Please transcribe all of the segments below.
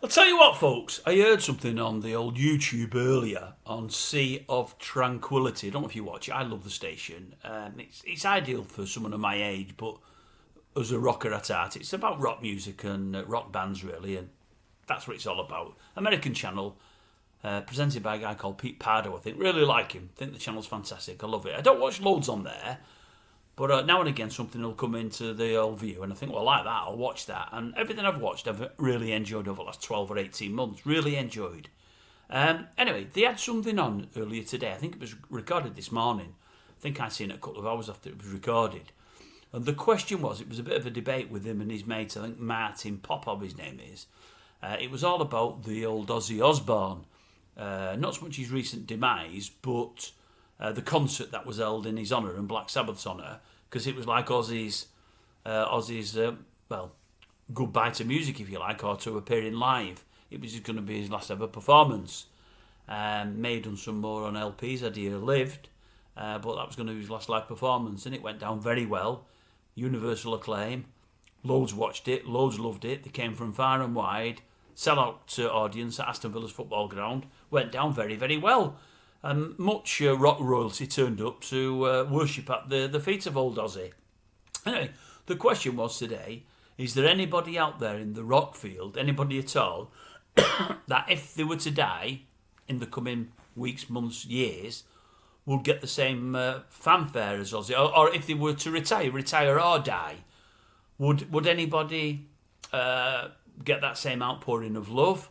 I'll tell you what, folks. I heard something on the old YouTube earlier on Sea of Tranquility. I don't know if you watch it. I love the station. It's ideal for someone of my age, but as a rocker at heart, it's about rock music and rock bands, really, and that's what it's all about. American channel, presented by a guy called Pete Pardo, I think. Really like him. I think the channel's fantastic. I love it. I don't watch loads on there, but now and again something will come into the old view and I think, well, I like that, I'll watch that. And everything I've watched I've really enjoyed over the last 12 or 18 months. Really enjoyed. Anyway, they had something on earlier today. I think it was recorded this morning. I think I seen it a couple of hours after it was recorded. And the question was, it was a bit of a debate with him and his mate, I think Martin Popov his name is. It was all about the old Ozzy Osbourne. Not so much his recent demise, but the concert that was held in his honour and Black Sabbath's honour, because it was like Ozzy's goodbye to music, if you like, or to appearing live. It was going to be his last ever performance. May have done some more on LPs had he lived, but that was going to be his last live performance, and it went down very well. Universal acclaim. Loads watched it, loads loved it. They came from far and wide. Sell-out audience at Aston Villa's football ground. Went down very, very well. Much rock royalty turned up to worship at the feet of old Ozzy. Anyway, the question was today, is there anybody out there in the rock field, anybody at all, that if they were to die in the coming weeks, months, years, would get the same fanfare as Ozzy? Or if they were to retire or die, would anybody get that same outpouring of love?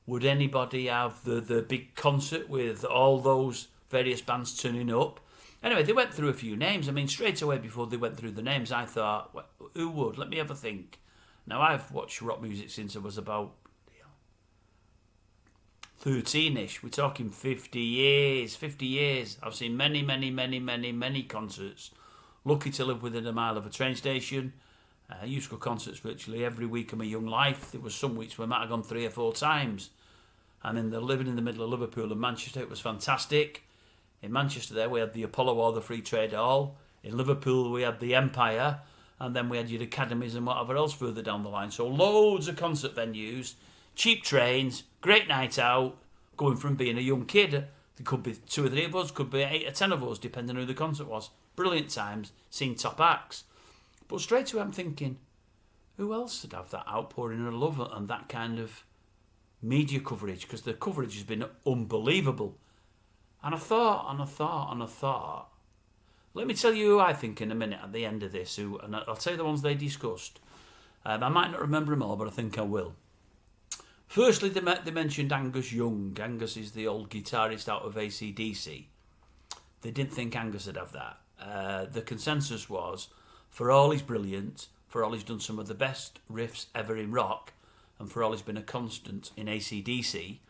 Would anybody have the big concert with all those various bands turning up? Anyway, they went through a few names. I mean, straight away before they went through the names, I thought, well, who would? Let me have a think. Now, I've watched rock music since I was about 13-ish. We're talking 50 years. 50 years. I've seen many, many, many, many, many concerts. Lucky to live within a mile of a train station. I used to go to concerts virtually every week of my young life. There was some weeks where I might have gone 3 or 4 times. And in living in the middle of Liverpool and Manchester, it was fantastic. In Manchester there, we had the Apollo or the Free Trade Hall. In Liverpool, we had the Empire. And then we had your academies and whatever else further down the line. So loads of concert venues, cheap trains, great night out, going from being a young kid. There could be 2 or 3 of us, could be 8 or 10 of us, depending on who the concert was. Brilliant times, seeing top acts. But straight away I'm thinking, who else would have that outpouring of love and that kind of media coverage? Because the coverage has been unbelievable. And I thought, let me tell you who I think in a minute at the end of this, and I'll tell you the ones they discussed. I might not remember them all, but I think I will. Firstly, they mentioned Angus Young. Angus is the old guitarist out of AC/DC. They didn't think Angus would have that. The consensus was, for all he's brilliant, for all he's done some of the best riffs ever in rock, and for all he's been a constant in AC/DC,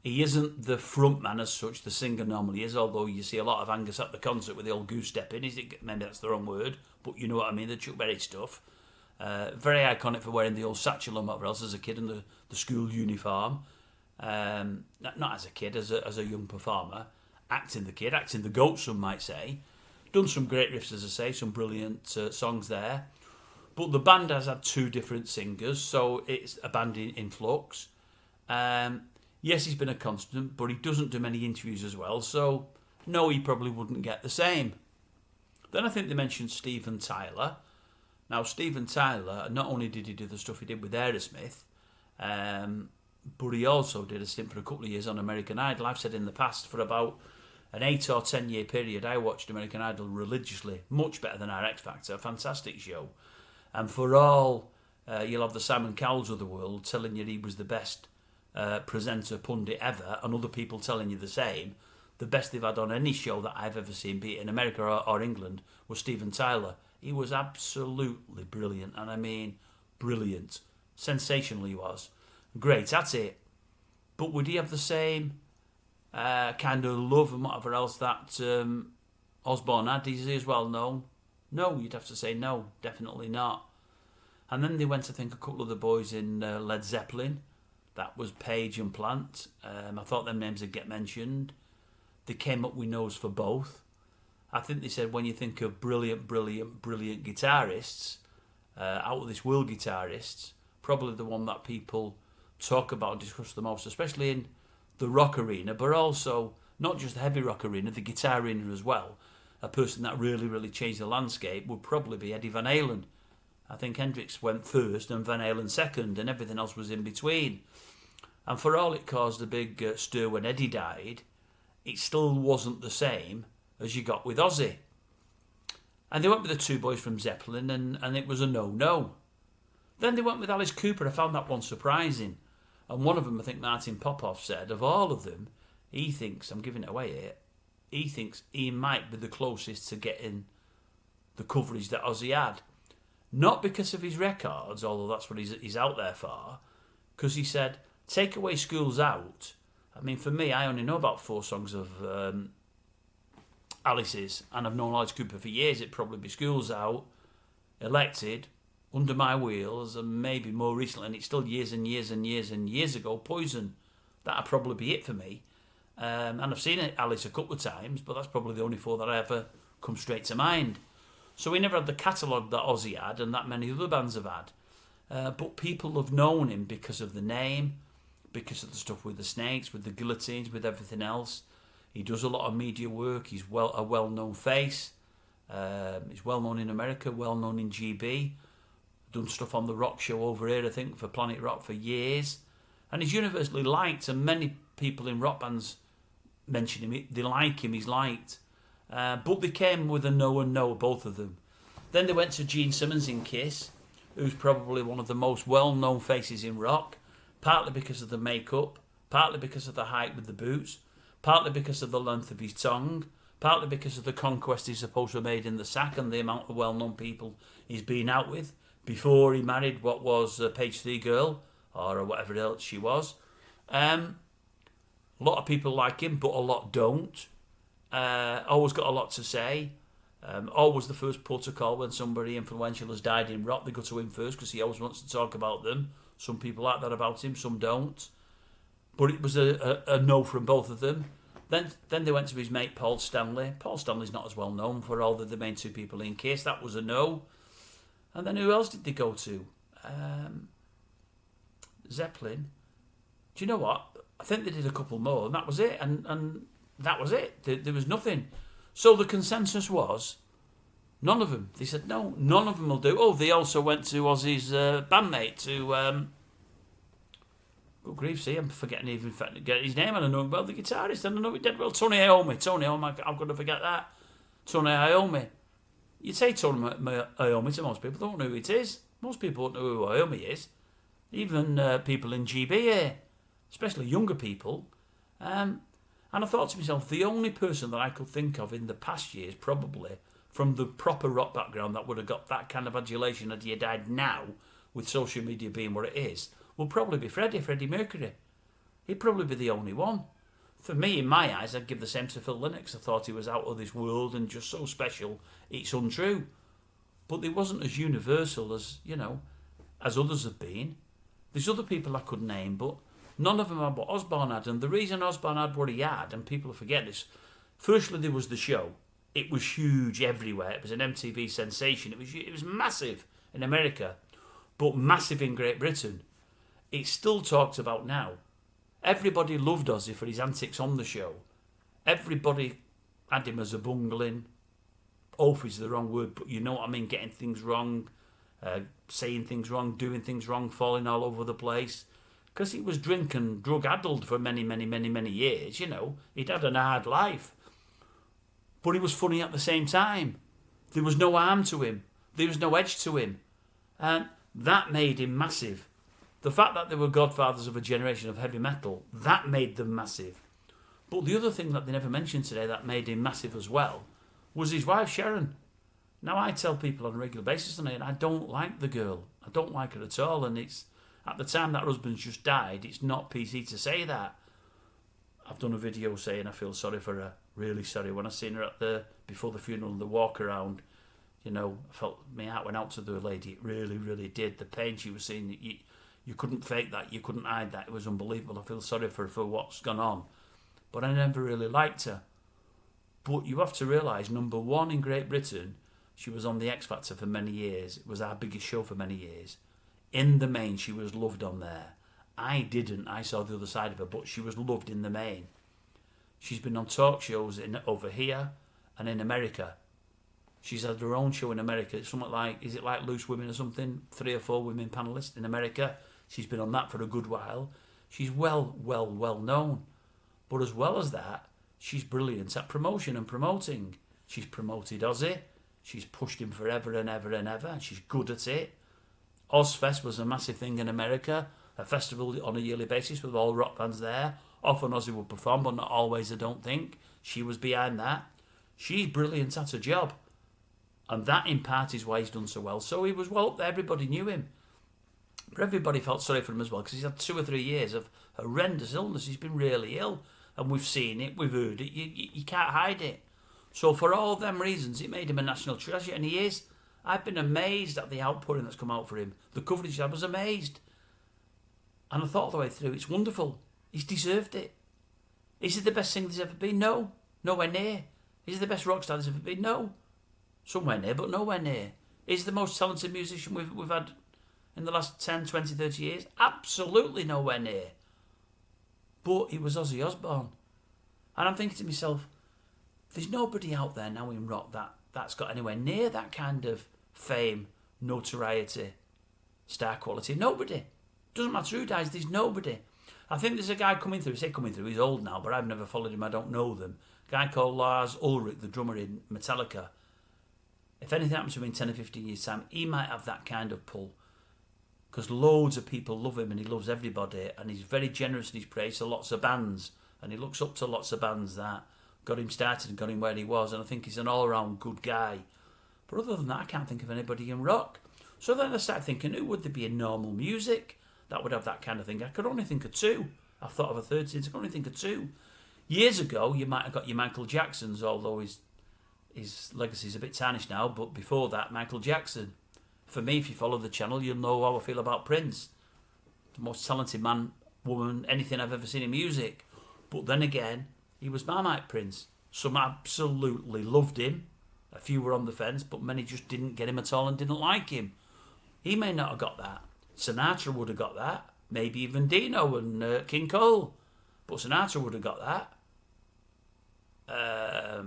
he isn't the frontman as such, the singer normally is, although you see a lot of Angus at the concert with the old goose stepping. Maybe that's the wrong word, but you know what I mean, the Chuck Berry stuff. Very iconic for wearing the old satchel and whatever else as a kid in the school uniform. Not as a kid, as a young performer. Acting the goat, some might say. Done some great riffs, as I say, some brilliant songs there. But the band has had 2 different singers, so it's a band in flux. Yes, he's been a constant, but he doesn't do many interviews as well, so no, he probably wouldn't get the same. Then I think they mentioned Steven Tyler. Now, Steven Tyler, not only did he do the stuff he did with Aerosmith, but he also did a stint for a couple of years on American Idol. I've said in the past, for about an 8 or 10 year period, I watched American Idol religiously, much better than our X Factor, a fantastic show. And for all, you'll have the Simon Cowells of the world telling you he was the best presenter pundit ever, and other people telling you the same. The best they've had on any show that I've ever seen, be it in America or England, was Steven Tyler. He was absolutely brilliant, and I mean brilliant. Sensational he was. Great at it. But would he have the same kind of love and whatever else that Osbourne had? Is he as well known? No, you'd have to say no, definitely not. And then they went, I think, a couple of the boys in Led Zeppelin. That was Page and Plant. I thought them names would get mentioned. They came up with no's for both. I think they said when you think of brilliant guitarists, out of this world guitarists, probably the one that people talk about and discuss the most, especially in the rock arena, but also not just the heavy rock arena, the guitar arena as well. A person that really, really changed the landscape would probably be Eddie Van Halen. I think Hendrix went first and Van Halen second, and everything else was in between. And for all it caused a big stir when Eddie died, it still wasn't the same as you got with Ozzy. And they went with the two boys from Zeppelin, and it was a no-no. Then they went with Alice Cooper. I found that one surprising. And one of them, I think Martin Popoff said, of all of them, he thinks, I'm giving it away here, he thinks he might be the closest to getting the coverage that Ozzy had. Not because of his records, although that's what he's out there for, because he said, take away Schools Out. I mean, for me, I only know about 4 songs of Alice's, and I've known Alice Cooper for years. It'd probably be Schools Out, Elected, Under My Wheels, and maybe more recently, and it's still years and years and years and years ago, Poison. That'd probably be it for me. And I've seen Alice a couple of times, but that's probably the only 4 that I ever come straight to mind. So we never had the catalogue that Ozzy had and that many other bands have had. But people have known him because of the name, because of the stuff with the Snakes, with the Guillotines, with everything else. He does a lot of media work. He's a well-known face. He's well-known in America, well-known in GB. Done stuff on the rock show over here, I think, for Planet Rock for years. And he's universally liked, and many people in rock bands mention him. They like him, he's liked. But they came with a no and no, both of them. Then they went to Gene Simmons in Kiss, who's probably one of the most well-known faces in rock, partly because of the makeup, partly because of the height with the boots, partly because of the length of his tongue, partly because of the conquest he's supposed to have made in the sack and the amount of well-known people he's been out with before he married what was a Page 3 girl, or whatever else she was. A lot of people like him, but a lot don't. Always got a lot to say. Always the first protocol when somebody influential has died in rock, they go to him first because he always wants to talk about them. Some people like that about him, some don't. But it was a no from both of them. Then they went to his mate Paul Stanley. Paul Stanley's not as well known for all the main 2 people in Kiss. That was a no. And then who else did they go to? Zeppelin. Do you know what? I think they did a couple more, and that was it. And that was it. There was nothing. So the consensus was, none of them. They said, no, none of them will do. Oh, they also went to Ozzy's bandmate, to... good grief, see, I'm forgetting even get his name. I don't know well, the guitarist. I don't know he did well. Tony Iommi. I'm going to forget that. Tony Iommi. You'd say Tony Iommi to most people. Don't know who it is. Most people don't know who Iommi is. Even people in GB here, especially younger people. And I thought to myself, the only person that I could think of in the past years, probably from the proper rock background, that would have got that kind of adulation had he died now, with social media being what it is, will probably be Freddie Mercury. He'd probably be the only one. For me, in my eyes, I'd give the same to Phil Lynott. I thought he was out of this world and just so special, it's untrue. But he wasn't as universal as, as others have been. There's other people I could name, but none of them had what Osbourne had. And the reason Osbourne had what he had, and people forget this, firstly, there was the show. It was huge everywhere. It was an MTV sensation. It was massive in America, but massive in Great Britain. It's still talked about now. Everybody loved Ozzy for his antics on the show. Everybody had him as a bungling, oaf is the wrong word, but you know what I mean, getting things wrong, saying things wrong, doing things wrong, falling all over the place. Because he was drink and drug-addled for many, many, many, many years, He'd had an hard life. But he was funny at the same time. There was no harm to him. There was no edge to him. And that made him massive. The fact that they were godfathers of a generation of heavy metal, that made them massive. But the other thing that they never mentioned today that made him massive as well was his wife, Sharon. Now, I tell people on a regular basis today, and I don't like the girl. I don't like her at all. And it's at the time that her husband's just died, it's not PC to say that. I've done a video saying I feel sorry for her, really sorry. When I seen her before the funeral and the walk around, I felt my heart went out to the lady. It really, really did. The pain she was seeing, you couldn't fake that. You couldn't hide that. It was unbelievable. I feel sorry for her for what's gone on. But I never really liked her. But you have to realise, number one in Great Britain, she was on the X Factor for many years. It was our biggest show for many years. In the main, she was loved on there. I didn't. I saw the other side of her, but she was loved in the main. She's been on talk shows over here and in America. She's had her own show in America. It's something like, is it like Loose Women or something? 3 or 4 women panellists in America. She's been on that for a good while. She's well known. But as well as that, she's brilliant at promotion and promoting. She's promoted Ozzy. She's pushed him forever and ever and ever. And she's good at it. Ozfest was a massive thing in America. A festival on a yearly basis with all rock bands there. Often Ozzy would perform, but not always, I don't think. She was behind that. She's brilliant at her job. And that, in part, is why he's done so well. So he was well up there. Everybody knew him. But everybody felt sorry for him as well, because he's had 2 or 3 years of horrendous illness. He's been really ill. And we've seen it, we've heard it. You can't hide it. So for all them reasons, it made him a national treasure. And he is. I've been amazed at the outpouring that's come out for him. The coverage, I was amazed. And I thought all the way through, it's wonderful. He's deserved it. Is he the best singer there's ever been? No. Nowhere near. Is he the best rock star there's ever been? No. Somewhere near, but nowhere near. Is he the most talented musician we've had in the last 10, 20, 30 years? Absolutely nowhere near. But he was Ozzy Osbourne. And I'm thinking to myself, there's nobody out there now in rock that's got anywhere near that kind of fame, notoriety, star quality. Nobody. Doesn't matter who dies, there's nobody. I think there's a guy coming through, he's old now, but I've never followed him, I don't know them. A guy called Lars Ulrich, the drummer in Metallica. If anything happens to him in 10 or 15 years' time, he might have that kind of pull. Because loads of people love him and he loves everybody, and he's very generous in his praise to lots of bands, and he looks up to lots of bands that got him started and got him where he was, and I think he's an all-round good guy. But other than that, I can't think of anybody in rock. So then I started thinking, who would there be in normal music that would have that kind of thing? I could only think of 2. I've thought of a third since. I could only think of 2. Years ago, you might have got your Michael Jacksons, although his legacy's a bit tarnished now, but before that, Michael Jackson. For me, if you follow the channel, you'll know how I feel about Prince. The most talented man, woman, anything I've ever seen in music. But then again, he was Marmite Prince. Some absolutely loved him. A few were on the fence, but many just didn't get him at all and didn't like him. He may not have got that. Sinatra would have got that. Maybe even Dino and King Cole. But Sinatra would have got that.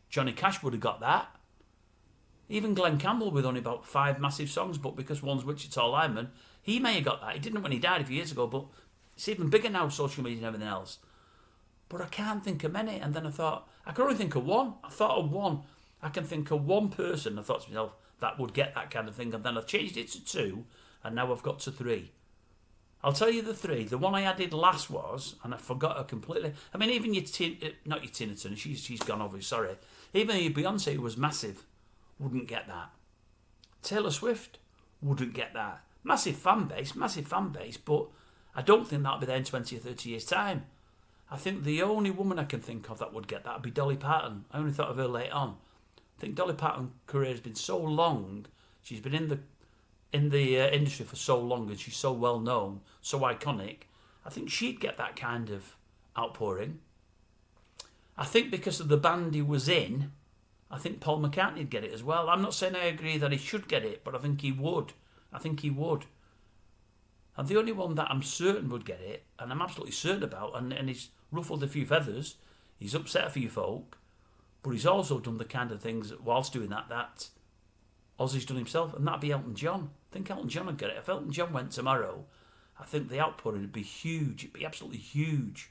Johnny Cash would have got that. Even Glenn Campbell with only about 5 massive songs, but because one's Wichita Lineman, he may have got that. He didn't when he died a few years ago, but it's even bigger now, social media and everything else. But I can't think of many. And then I thought, I could only think of one. I thought of one. I can think of one person. I thought to myself, that would get that kind of thing. And then I've changed it to 2, and now I've got to 3. I'll tell you the 3. The one I added last was, and I forgot her completely. I mean, even not your Tina Turner, she's gone obviously, sorry. Even your Beyonce, who was massive, wouldn't get that. Taylor Swift wouldn't get that. Massive fan base, but I don't think that'll be there in 20 or 30 years' time. I think the only woman I can think of that would get that would be Dolly Parton. I only thought of her late on. I think Dolly Parton's career has been so long. She's been in the industry for so long, and she's so well known, so iconic. I think she'd get that kind of outpouring. I think because of the band he was in, I think Paul McCartney'd get it as well. I'm not saying I agree that he should get it, but I think he would. And the only one that I'm certain would get it, and I'm absolutely certain about, and he's ruffled a few feathers, he's upset a few folk, but he's also done the kind of things whilst doing that Ozzy's done himself, and that'd be Elton John. I think Elton John would get it. If Elton John went tomorrow, I think the outpouring would be huge. It'd be absolutely huge.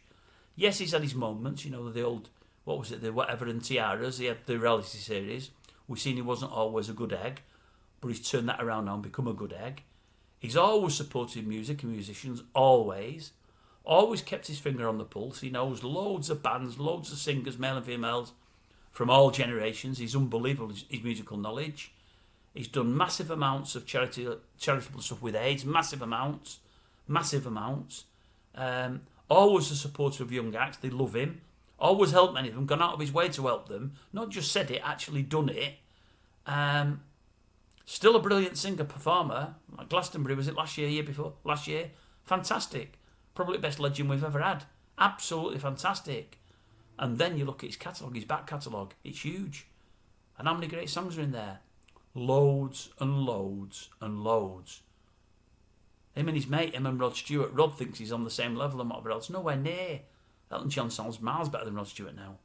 Yes, he's had his moments, the old, the whatever and tiaras. He had the reality series. We've seen he wasn't always a good egg, but he's turned that around now and become a good egg. He's always supported music and musicians, always. Always kept his finger on the pulse. He knows loads of bands, loads of singers, male and females, from all generations. He's unbelievable, his musical knowledge. He's done massive amounts of charitable stuff with AIDS, massive amounts. Always a supporter of young acts, they love him. Always helped many of them, gone out of his way to help them. Not just said it, actually done it. Still a brilliant singer, performer. Like Glastonbury, was it last year, year before? Last year. Fantastic. Probably the best legend we've ever had. Absolutely fantastic. And then you look at his catalogue, his back catalogue. It's huge. And how many great songs are in there? Loads and loads and loads. Him and his mate, him and Rod Stewart. Rod thinks he's on the same level and whatever else. Nowhere near. Elton John sounds miles better than Rod Stewart now.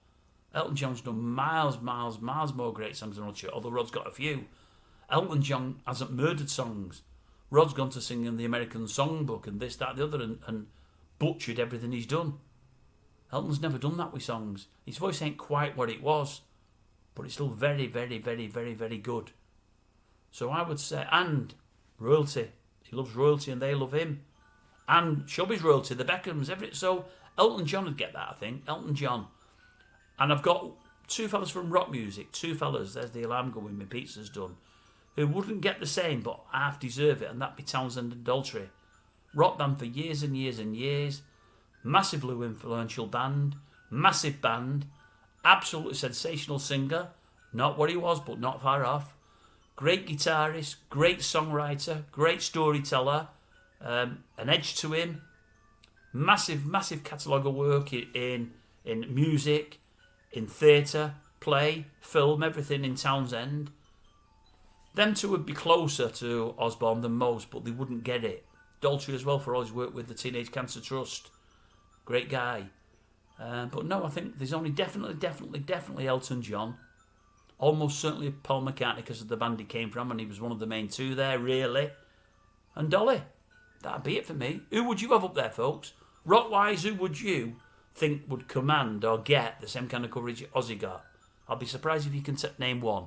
Elton John's done miles more great songs than Rod Stewart, although Rod's got a few. Elton John hasn't murdered songs. Rod's gone to sing in the American Songbook and this, that, the other, and butchered everything he's done. Elton's never done that with songs. His voice ain't quite what it was, but it's still very, very, very, very, very good. So I would say, and royalty. He loves royalty and they love him. And showbiz royalty, the Beckhams, everything. So Elton John would get that, I think. Elton John. And I've got two fellas from rock music, two fellas, there's the alarm going, my pizza's done, who wouldn't get the same but half deserve it, and that'd be Townsend and Daltrey. Rock band for years and years and years, massively influential band, massive band, absolutely sensational singer, not what he was but not far off, great guitarist, great songwriter, great storyteller, an edge to him, massive catalogue of work in music, in theatre, play, film, everything in Townsend. Them two would be closer to Osbourne than most, but they wouldn't get it. Daltrey as well, for all his work with the Teenage Cancer Trust. Great guy. But no, I think there's only definitely Elton John. Almost certainly Paul McCartney because of the band he came from, and he was one of the main two there, really. And Dolly. That'd be it for me. Who would you have up there, folks? Rock-wise, who would you think would command or get the same kind of coverage Ozzy got? I'll be surprised if you can name one.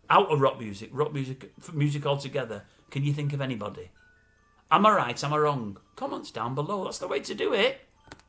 Out of rock music altogether, can you think of anybody? Am I right? Am I wrong? Comments down below. That's the way to do it.